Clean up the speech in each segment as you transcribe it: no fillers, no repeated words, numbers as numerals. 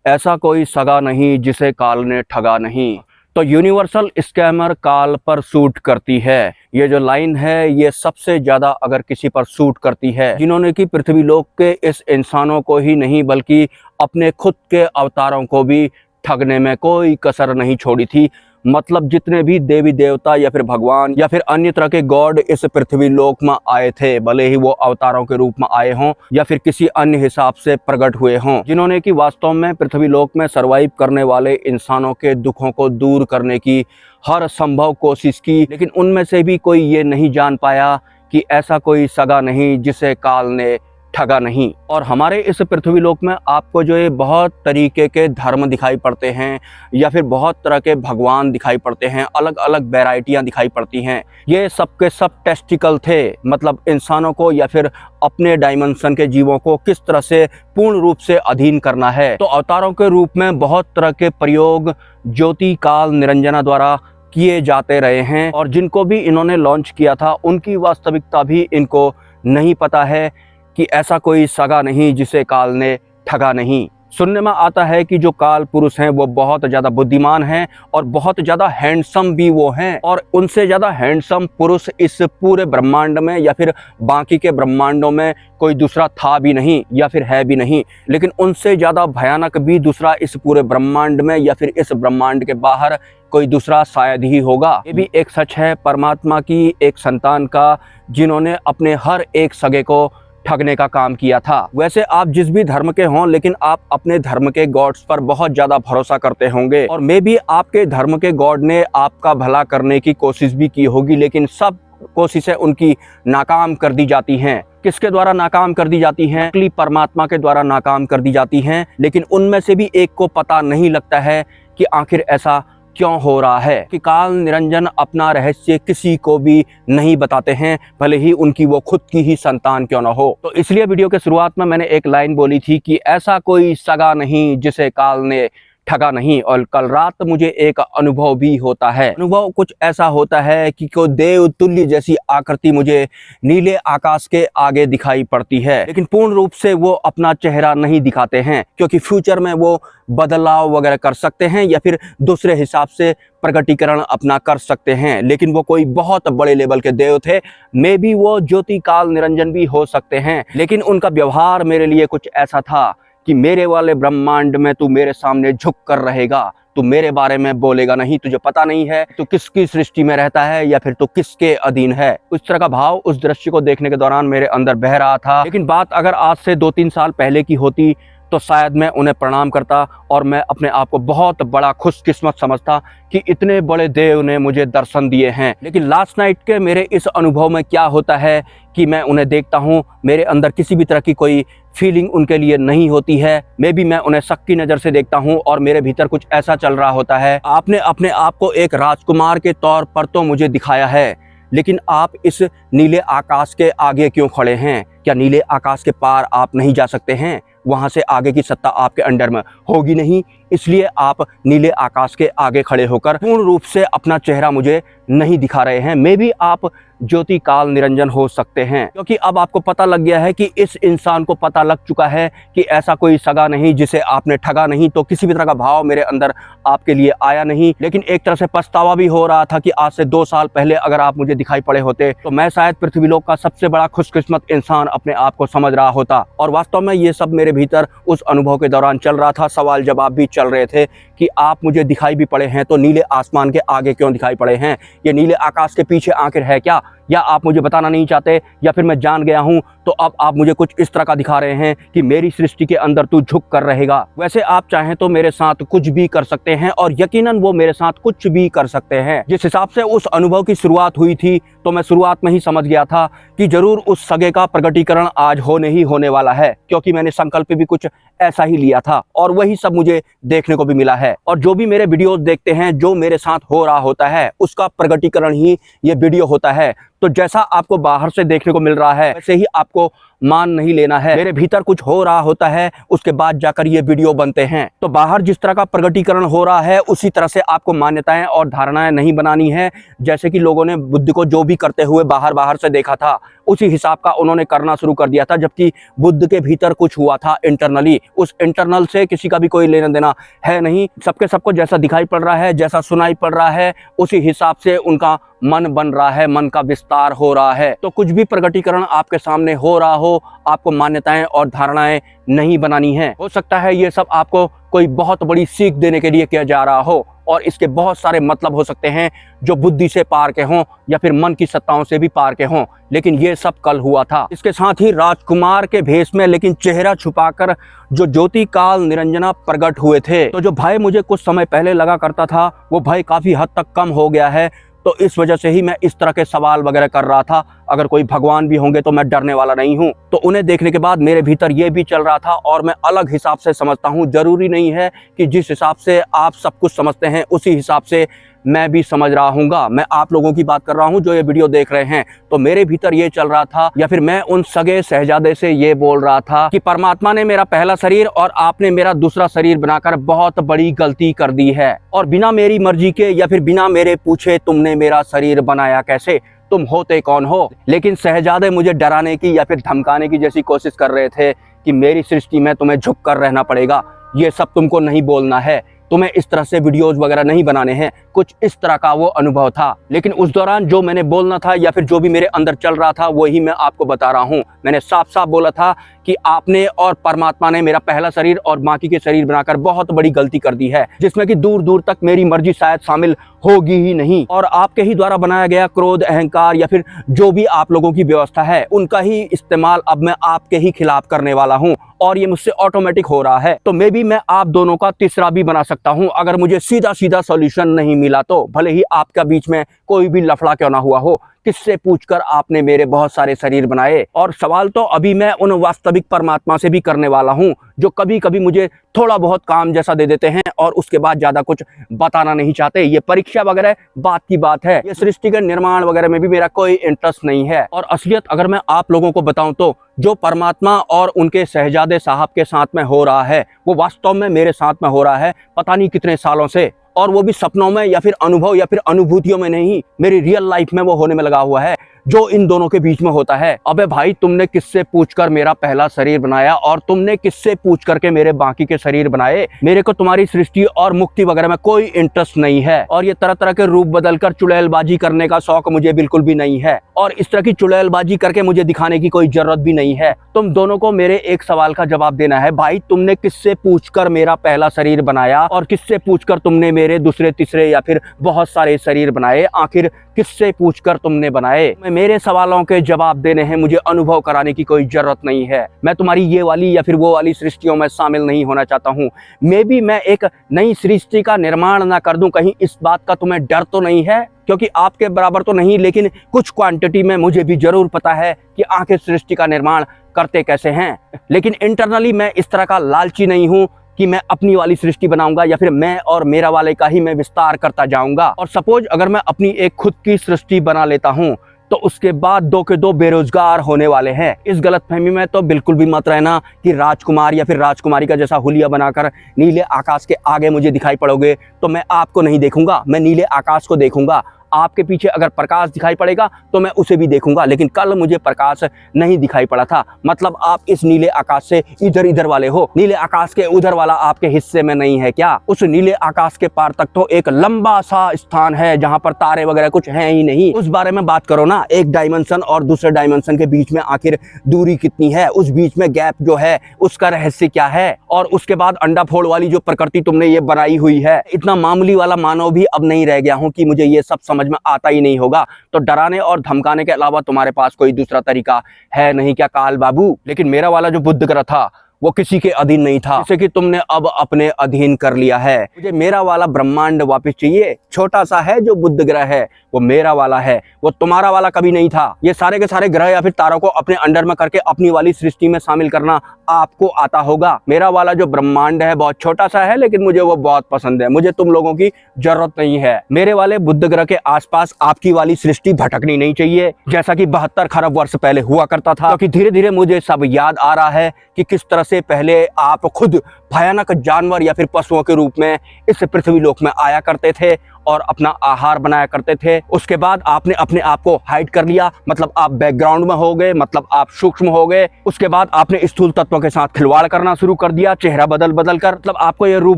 ऐसा कोई सगा नहीं जिसे काल ने ठगा नहीं। तो यूनिवर्सल स्कैमर काल पर सूट करती है। ये जो लाइन है ये सबसे ज़्यादा अगर किसी पर सूट करती है, जिन्होंने कि पृथ्वीलोक के इस इंसानों को ही नहीं बल्कि अपने खुद के अवतारों को भी ठगने में कोई कसर नहीं छोड़ी थी। मतलब जितने भी देवी देवता या फिर भगवान या फिर अन्य तरह के गॉड इस पृथ्वी लोक में आए थे, भले ही वो अवतारों के रूप में आए हों या फिर किसी अन्य हिसाब से प्रकट हुए हों, जिन्होंने कि वास्तव में पृथ्वी लोक में सरवाइव करने वाले इंसानों के दुखों को दूर करने की हर संभव कोशिश की, लेकिन उनमें से भी कोई ये नहीं जान पाया कि ऐसा कोई सगा नहीं जिसे काल ने ठगा नहीं। और हमारे इस पृथ्वी लोक में आपको जो ये बहुत तरीके के धर्म दिखाई पड़ते हैं या फिर बहुत तरह के भगवान दिखाई पड़ते हैं, अलग अलग वैरायटियां दिखाई पड़ती हैं। ये सब के सब टेस्टिकल थे, मतलब इंसानों को या फिर अपने डायमेंशन के जीवों को किस तरह से पूर्ण रूप से अधीन करना है। तो अवतारों के रूप में बहुत तरह के प्रयोग ज्योति काल निरंजना द्वारा किए जाते रहे हैं, और जिनको भी इन्होंने लॉन्च किया था उनकी वास्तविकता भी इनको नहीं पता है कि ऐसा कोई सगा नहीं जिसे काल ने ठगा नहीं। सुनने में आता है कि जो काल पुरुष हैं वो बहुत ज़्यादा बुद्धिमान हैं और बहुत ज़्यादा हैंडसम भी वो हैं, और उनसे ज़्यादा हैंडसम पुरुष इस पूरे ब्रह्मांड में या फिर बाकी के ब्रह्मांडों में कोई दूसरा था भी नहीं या फिर है भी नहीं। लेकिन उनसे ज़्यादा भयानक भी दूसरा इस पूरे ब्रह्मांड में या फिर इस ब्रह्मांड के बाहर कोई दूसरा शायद ही होगा। ये भी एक सच है परमात्मा की एक संतान का, जिन्होंने अपने हर एक सगे को ठगने का काम किया था। वैसे आप जिस भी धर्म के हों, लेकिन आप अपने धर्म के गॉड्स पर बहुत ज्यादा भरोसा करते होंगे, और मे भी आपके धर्म के गॉड ने आपका भला करने की कोशिश भी की होगी, लेकिन सब कोशिशें उनकी नाकाम कर दी जाती हैं। किसके द्वारा नाकाम कर दी जाती हैं? असली परमात्मा के द्वारा नाकाम कर दी जाती हैं। लेकिन उनमें से भी एक को पता नहीं लगता है कि आखिर ऐसा क्यों हो रहा है, कि काल निरंजन अपना रहस्य किसी को भी नहीं बताते हैं, भले ही उनकी वो खुद की ही संतान क्यों ना हो। तो इसलिए वीडियो के शुरुआत में मैंने एक लाइन बोली थी कि ऐसा कोई सगा नहीं जिसे काल ने ठगा नहीं। और कल रात मुझे एक अनुभव भी होता है। अनुभव कुछ ऐसा होता है कि कोई देव तुल्य जैसी आकृति मुझे नीले आकाश के आगे दिखाई पड़ती है, लेकिन पूर्ण रूप से वो अपना चेहरा नहीं दिखाते हैं, क्योंकि फ्यूचर में वो बदलाव वगैरह कर सकते हैं या फिर दूसरे हिसाब से प्रकटीकरण अपना कर सकते हैं। लेकिन वो कोई बहुत बड़े लेवल के देव थे, मे भी वो ज्योति काल निरंजन भी हो सकते हैं। लेकिन उनका व्यवहार मेरे लिए कुछ ऐसा था कि मेरे वाले ब्रह्मांड में तू मेरे सामने झुक कर रहेगा, तू मेरे बारे में बोलेगा नहीं, तुझे पता नहीं है तू किसकी सृष्टि में रहता है या फिर तू किसके अधीन है। उस तरह का भाव उस दृश्य को देखने के दौरान मेरे अंदर बह रहा था। लेकिन बात अगर आज से 2-3 साल पहले की होती तो शायद मैं उन्हें प्रणाम करता और मैं अपने आप को बहुत बड़ा खुशकिस्मत समझता कि इतने बड़े देव ने मुझे दर्शन दिए हैं। लेकिन लास्ट नाइट के मेरे इस अनुभव में क्या होता है कि मैं उन्हें देखता हूँ, मेरे अंदर किसी भी तरह की कोई फीलिंग उनके लिए नहीं होती है। मे भी मैं उन्हें शक की नज़र से देखता हूँ और मेरे भीतर कुछ ऐसा चल रहा होता है, आपने अपने आप को एक राजकुमार के तौर पर तो मुझे दिखाया है, लेकिन आप इस नीले आकाश के आगे क्यों खड़े हैं? क्या नीले आकाश के पार आप नहीं जा सकते हैं? वहां से आगे की सत्ता आपके अंडर में होगी नहीं, इसलिए आप नीले आकाश के आगे खड़े होकर पूर्ण रूप से अपना चेहरा मुझे नहीं दिखा रहे हैं। मे भी आप ज्योति काल निरंजन हो सकते हैं, क्योंकि अब आपको पता लग गया है कि इस इंसान को पता लग चुका है कि ऐसा कोई सगा नहीं जिसे आपने ठगा नहीं। तो किसी भी तरह का भाव मेरे अंदर आपके लिए आया नहीं, लेकिन एक तरह से पछतावा भी हो रहा था कि आज से 2 साल पहले अगर आप मुझे दिखाई पड़े होते तो मैं शायद पृथ्वीलोक का सबसे बड़ा खुशकिस्मत इंसान अपने आप को समझ रहा होता। और वास्तव में ये सब मेरे भीतर उस अनुभव के दौरान चल रहा था। सवाल जवाब भी चल रहे थे कि आप मुझे दिखाई भी पड़े हैं तो नीले आसमान के आगे क्यों दिखाई पड़े हैं? ये नीले आकाश के पीछे आखिर है क्या? या आप मुझे बताना नहीं चाहते, या फिर मैं जान गया हूं तो अब आप मुझे कुछ इस तरह का दिखा रहे हैं कि मेरी सृष्टि के अंदर तू झुक कर रहेगा। वैसे आप चाहें तो मेरे साथ कुछ भी कर सकते हैं, और यकीनन वो मेरे साथ कुछ भी कर सकते हैं। जिस हिसाब से उस अनुभव की शुरुआत हुई थी तो मैं शुरुआत में ही समझ गया था कि जरूर उस सगे का प्रकटीकरण आज होने ही होने वाला है, क्योंकि मैंने संकल्प भी कुछ ऐसा ही लिया था और वही सब मुझे देखने को भी मिला है। और जो भी मेरे वीडियोस देखते हैं, जो मेरे साथ हो रहा होता है उसका प्रकटीकरण ही ये वीडियो होता है। तो जैसा आपको बाहर से देखने को मिल रहा है वैसे ही आपको मान नहीं लेना है। मेरे भीतर कुछ हो रहा होता है, उसके बाद जाकर ये वीडियो बनते हैं। तो बाहर जिस तरह का प्रगटीकरण हो रहा है उसी तरह से आपको मान्यताएं और धारणाएं नहीं बनानी है। जैसे कि लोगों ने बुद्ध को जो भी करते हुए बाहर से देखा था उसी हिसाब का उन्होंने करना शुरू कर दिया था, जबकि बुद्ध के भीतर कुछ हुआ था इंटरनली। उस इंटरनल से किसी का भी कोई लेना देना है नहीं। सबके सबको जैसा दिखाई पड़ रहा है, जैसा सुनाई पड़ रहा है, उसी हिसाब से उनका मन बन रहा है, मन का विस्तार हो रहा है। तो कुछ भी प्रगटीकरण आपके सामने हो रहा हो, आपको मान्यताएं और धारणाएं नहीं बनानी है। हो सकता है ये सब आपको कोई बहुत बड़ी सीख देने के लिए किया जा रहा हो और इसके बहुत सारे मतलब हो सकते हैं जो बुद्धि से पार के हों या फिर मन की सत्ताओं से भी पार के हों, लेकिन ये सब कल हुआ था। इसके साथ ही राजकुमार के भेष में लेकिन चेहरा छुपाकर जो ज्योति काल निरंजना प्रकट हुए थे, तो जो भय मुझे कुछ समय पहले लगा करता था वो भय काफी हद तक कम हो गया है। तो इस वजह से ही मैं इस तरह के सवाल वगैरह कर रहा था। अगर कोई भगवान भी होंगे तो मैं डरने वाला नहीं हूँ। तो उन्हें देखने के बाद मेरे भीतर ये भी चल रहा था और मैं अलग हिसाब से समझता हूँ। जरूरी नहीं है कि जिस हिसाब से आप सब कुछ समझते हैं उसी हिसाब से मैं भी समझ रहा हूँगा। मैं आप लोगों की बात कर रहा हूँ जो ये वीडियो देख रहे हैं। तो मेरे भीतर ये चल रहा था, या फिर मैं उन सगे शहजादे से ये बोल रहा था कि परमात्मा ने मेरा पहला शरीर और आपने मेरा दूसरा शरीर बनाकर बहुत बड़ी गलती कर दी है, और बिना मेरी मर्जी के या फिर बिना मेरे पूछे तुमने मेरा शरीर बनाया कैसे? तुम होते कौन हो? लेकिन शहजादे मुझे डराने की या फिर धमकाने की जैसी कोशिश कर रहे थे कि मेरी सृष्टि में तुम्हें झुक कर रहना पड़ेगा, ये सब तुमको नहीं बोलना है, तुम्हें इस तरह से वीडियोस वगैरह नहीं बनाने हैं। कुछ इस तरह का वो अनुभव था। लेकिन उस दौरान जो मैंने बोलना था या फिर जो भी मेरे अंदर चल रहा था वही मैं आपको बता रहा हूँ। मैंने साफ साफ बोला था कि आपने और परमात्मा ने मेरा पहला शरीर और बाकी के शरीर बनाकर बहुत बड़ी गलती कर दी है, जिसमें कि दूर दूर तक मेरी मर्जी शायद शामिल होगी ही नहीं। और आपके ही द्वारा बनाया गया क्रोध, अहंकार या फिर जो भी आप लोगों की व्यवस्था है उनका ही इस्तेमाल अब मैं आपके ही खिलाफ करने वाला हूँ, और ये मुझसे ऑटोमेटिक हो रहा है। तो मे भी मैं आप दोनों का तीसरा भी बना सकता हूँ अगर मुझे सीधा सीधा सॉल्यूशन नहीं मिला तो। भले ही आपका बीच में कोई भी लफड़ा क्यों ना हुआ हो, किससे पूछकर आपने मेरे बहुत सारे शरीर बनाए। और सवाल तो अभी मैं उन वास्तविक परमात्मा से भी करने वाला हूँ जो कभी कभी मुझे थोड़ा बहुत काम जैसा दे देते हैं और उसके बाद ज्यादा कुछ बताना नहीं चाहते। ये परीक्षा वगैरह बात की बात है, ये सृष्टि के निर्माण वगैरह में भी मेरा कोई इंटरेस्ट नहीं है। और असलियत अगर मैं आप लोगों को बताऊं तो जो परमात्मा और उनके शहजादे साहब के साथ में हो रहा है वो वास्तव में मेरे साथ में हो रहा है पता नहीं कितने सालों से, और वो भी सपनों में या फिर अनुभव या फिर अनुभूतियों में नहीं, मेरी रियल लाइफ में वो होने में लगा हुआ है जो इन दोनों के बीच में होता है। अबे भाई, तुमने किससे पूछकर मेरा पहला शरीर बनाया और तुमने किससे पूछ करके मेरे बाकी के शरीर बनाए? मेरे को तुम्हारी सृष्टि और मुक्ति वगैरह में कोई इंटरेस्ट नहीं है, और ये तरह तरह के रूप बदलकर चुड़ैलबाजी करने का शौक मुझे बिल्कुल भी नहीं है, और इस तरह की चुड़ैलबाजी करके मुझे दिखाने की कोई जरूरत भी नहीं है। तुम दोनों को मेरे एक सवाल का जवाब देना है, भाई तुमने किससे पूछकर मेरा पहला शरीर बनाया और किससे पूछकर तुमने मेरे दूसरे तीसरे या फिर बहुत सारे शरीर बनाए? आखिर किससे पूछकर तुमने बनाए? मेरे सवालों के जवाब देने हैं, मुझे अनुभव कराने की कोई जरूरत नहीं है। मैं तुम्हारी ये वाली या फिर वो वाली सृष्टियों में शामिल नहीं होना चाहता हूँ। मे भी मैं एक नई सृष्टि का निर्माण ना कर दूं, कहीं इस बात का तुम्हें डर तो नहीं है? क्योंकि आपके बराबर तो नहीं, लेकिन कुछ क्वांटिटी में मुझे भी जरूर पता है कि आखिर सृष्टि का निर्माण करते कैसे हैं। लेकिन इंटरनली मैं इस तरह का लालची नहीं हूँ कि मैं अपनी वाली सृष्टि बनाऊंगा या फिर मैं और मेरा वाले का ही मैं विस्तार करता जाऊंगा। और सपोज अगर मैं अपनी एक खुद की सृष्टि बना लेता हूं तो उसके बाद दो के दो बेरोजगार होने वाले हैं। इस गलतफहमी में तो बिल्कुल भी मत रहना कि राजकुमार या फिर राजकुमारी का जैसा हुलिया बनाकर नीले आकाश के आगे मुझे दिखाई पड़ोगे तो मैं आपको नहीं देखूंगा, मैं नीले आकाश को देखूंगा। आपके पीछे अगर प्रकाश दिखाई पड़ेगा तो मैं उसे भी देखूंगा, लेकिन कल मुझे प्रकाश नहीं दिखाई पड़ा था। मतलब आप इस नीले आकाश से इधर इधर वाले हो, नीले आकाश के उधर वाला आपके हिस्से में नहीं है क्या? उस नीले आकाश के पार तक तो एक लंबा सा स्थान है जहां पर तारे वगैरह कुछ हैं ही नहीं। उस बारे में बात करो ना। एक डायमेंशन और दूसरे डायमेंशन के बीच में आखिर दूरी कितनी है? उस बीच में गैप जो है उसका रहस्य क्या है? और उसके बाद अंडा फोड़ वाली जो प्रकृति तुमने ये बनाई हुई है, इतना मामूली वाला मानव भी अब नहीं रह गया हूं कि मुझे ये सब समझ में आता ही नहीं होगा। तो डराने और धमकाने के अलावा तुम्हारे पास कोई दूसरा तरीका है नहीं क्या काल बाबू? लेकिन मेरा वाला जो बुद्ध ग्रह था वो किसी के अधीन नहीं था, जैसे कि तुमने अब अपने अधीन कर लिया है। मुझे मेरा वाला ब्रह्मांड वापस चाहिए। छोटा सा है जो बुध ग्रह है, वो मेरा वाला है, वो तुम्हारा वाला कभी नहीं था। ये सारे के सारे ग्रह या फिर तारों को अपने अंडर में करके अपनी वाली सृष्टि में शामिल करना आपको आता होगा। मेरा वाला जो ब्रह्मांड है बहुत छोटा सा है, लेकिन मुझे वो बहुत पसंद है। मुझे तुम लोगों की जरूरत नहीं है। मेरे वाले बुध ग्रह के आसपास आपकी वाली सृष्टि भटकनी नहीं चाहिए, जैसा कि 72 खरब वर्ष पहले हुआ करता था। क्योंकि धीरे धीरे मुझे सब याद आ रहा है कि किस तरह से पहले आप खुद भयानक जानवर या फिर पशुओं के रूप में इस पृथ्वी लोक में आया करते थे और अपना आहार बनाया करते थे। उसके बाद आपने अपने आप को हाइड कर लिया, मतलब आप बैकग्राउंड में हो गए, मतलब आप सूक्ष्म हो गए। उसके बाद आपने स्थूल तत्वों के साथ खिलवाड़ करना शुरू कर दिया, चेहरा बदल कर। मतलब आपको ये रूप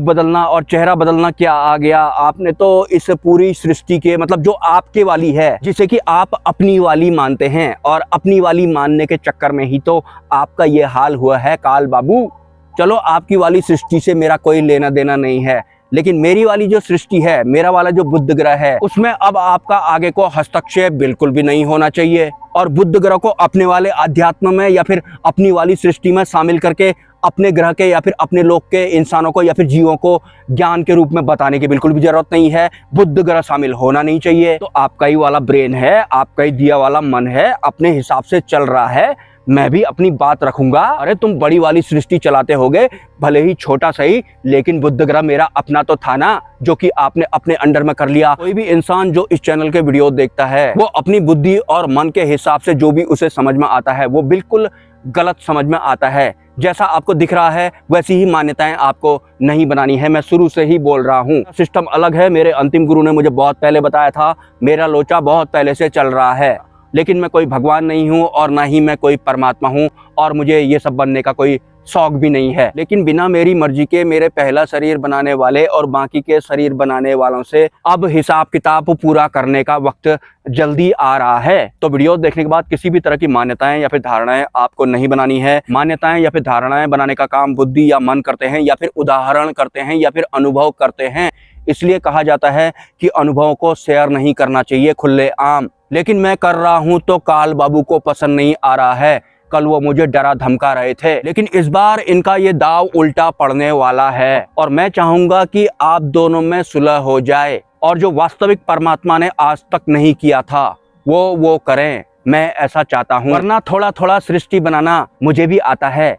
बदलना और चेहरा बदलना क्या आ गया। आपने तो इस पूरी सृष्टि के मतलब जो आपके वाली है, जिसे कि आप अपनी वाली मानते हैं, और अपनी वाली मानने के चक्कर में ही तो आपका ये हाल हुआ है काल बाबू। चलो आपकी वाली सृष्टि से मेरा कोई लेना देना नहीं है, लेकिन मेरी वाली जो सृष्टि है, मेरा वाला जो बुध ग्रह है, उसमें अब आपका आगे को हस्तक्षेप बिल्कुल भी नहीं होना चाहिए। और बुध ग्रह को अपने वाले अध्यात्म में या फिर अपनी वाली सृष्टि में शामिल करके अपने ग्रह के या फिर अपने लोक के इंसानों को या फिर जीवों को ज्ञान के रूप में बताने की बिल्कुल भी जरूरत नहीं है। बुध ग्रह शामिल होना नहीं चाहिए। तो आपका ही वाला ब्रेन है, आपका ही दिया वाला मन है, अपने हिसाब से चल रहा है। मैं भी अपनी बात रखूंगा। अरे तुम बड़ी वाली सृष्टि चलाते होगे, भले ही छोटा सही, लेकिन बुध ग्रह मेरा अपना तो था ना, जो कि आपने अपने अंडर में कर लिया। कोई भी इंसान जो इस चैनल के वीडियो देखता है, वो अपनी बुद्धि और मन के हिसाब से जो भी उसे समझ में आता है वो बिल्कुल गलत समझ में आता है। जैसा आपको दिख रहा है वैसी ही मान्यताएं आपको नहीं बनानी है। मैं शुरू से ही बोल रहा हूँ, सिस्टम अलग है। मेरे अंतिम गुरु ने मुझे बहुत पहले बताया था, मेरा लोचा बहुत पहले से चल रहा है। लेकिन मैं कोई भगवान नहीं हूँ और ना ही मैं कोई परमात्मा हूँ, और मुझे ये सब बनने का कोई शौक भी नहीं है। लेकिन बिना मेरी मर्जी के मेरे पहला शरीर बनाने वाले और बाकी के शरीर बनाने वालों से अब हिसाब किताब पूरा करने का वक्त जल्दी आ रहा है। तो वीडियो देखने के बाद किसी भी तरह की मान्यताएं या फिर धारणाएं आपको नहीं बनानी है। मान्यताएं या फिर धारणाएं बनाने का काम बुद्धि या मन करते हैं, या फिर उदाहरण करते हैं, या फिर अनुभव करते हैं। इसलिए कहा जाता है कि अनुभवों को शेयर नहीं करना चाहिए खुलेआम। लेकिन मैं कर रहा हूं तो काल बाबू को पसंद नहीं आ रहा है। कल वो मुझे डरा धमका रहे थे, लेकिन इस बार इनका ये दाव उल्टा पड़ने वाला है। और मैं चाहूंगा कि आप दोनों में सुलह हो जाए, और जो वास्तविक परमात्मा ने आज तक नहीं किया था वो करें। मैं ऐसा चाहता हूं, वरना थोड़ा थोड़ा सृष्टि बनाना मुझे भी आता है।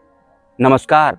नमस्कार।